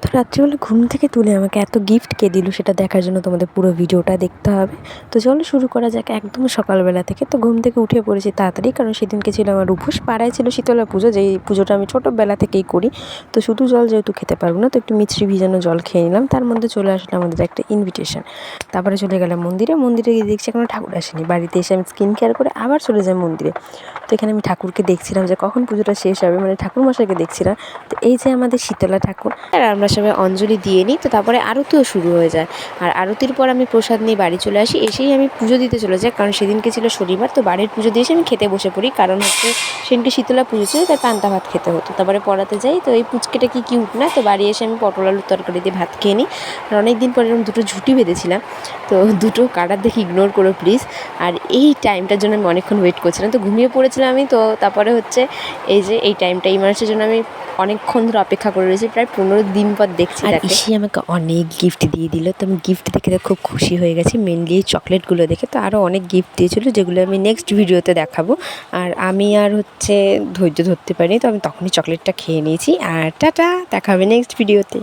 তো রাত্রিবেলা ঘুম থেকে তুলে আমাকে এত গিফট কে দিল সেটা দেখার জন্য তোমাদের পুরো ভিডিওটা দেখতে হবে। তো চলো শুরু করা যাক একদম সকালবেলা থেকে। তো ঘুম থেকে উঠে পড়েছি তাড়াতাড়ি, কারণ সেদিনকে ছিল আমার উপোস। পাড়ায় ছিল শীতলা পুজো, যেই পুজোটা আমি ছোটোবেলা থেকেই করি। তো শুধু জল যেহেতু খেতে পারবো না, তো একটু মিছরি ভিজানো জল খেয়ে নিলাম। তার মধ্যে চলে আসলো আমাদের একটা ইনভিটেশন। তারপরে চলে গেলাম মন্দিরে। মন্দিরে গিয়ে দেখছি এখনো ঠাকুর আসেনি। বাড়িতে এসে আমি স্কিন কেয়ার করে আবার চলে যাই মন্দিরে। তো এখানে আমি ঠাকুরকে দেখছিলাম যে কখন পুজোটা শেষ হবে, মানে ঠাকুরমশাইকে দেখছিলাম। তো এই যে আমাদের শীতলা ঠাকুর, আর আমরা সবাই অঞ্জলি দিয়ে নিই। তো তারপরে আরতিও শুরু হয়ে যায়। আর আরতির পর আমি প্রসাদ নিয়ে বাড়ি চলে আসি। এসেই আমি পুজো দিতে চলে যাই, কারণ সেদিনকে ছিল শনিবার। তো বাড়ির পুজো দিয়ে এসে আমি খেতে বসে পড়ি, কারণ হচ্ছে সেদিনকে শীতলা পুজো ছিল, তাই পান্তা ভাত খেতে হতো। তারপরে পড়াতে যাই। তো এই পুচকেটা কি কিউট না। তো বাড়ি এসে আমি পটল আলুর তরকারি দিয়ে ভাত খেয়ে নিই। আর অনেক দিন পরে এরকম দুটো ঝুঁটি বেঁধেছিলাম, তো দুটো কাটার দেখে ইগনোর করো প্লিজ। আর এই টাইমটার জন্য আমি অনেকক্ষণ ওয়েট করছিলাম। তো ঘুমিয়ে পড়েছিলাম আমি। তো তারপরে হচ্ছে এই যে এই টাইমটা, এই মানুষের জন্য আমি অনেকক্ষণ ধরে অপেক্ষা করে রয়েছি, প্রায় 15 দিন পর দেখছি। আর ইসি আমাকে অনেক গিফট দিয়ে দিল। তো আমি গিফট দেখে খুব খুশি হয়ে গেছি, মেনলি এই চকলেটগুলো দেখে। তো আরও অনেক গিফট দিয়েছিলো, যেগুলো আমি নেক্সট ভিডিওতে দেখাবো। আর আমি আর হচ্ছে ধৈর্য ধরতে পারিনি, তো আমি তখনই চকলেটটা খেয়ে নিয়েছি। আর টাটা, দেখা হবে নেক্সট ভিডিওতে।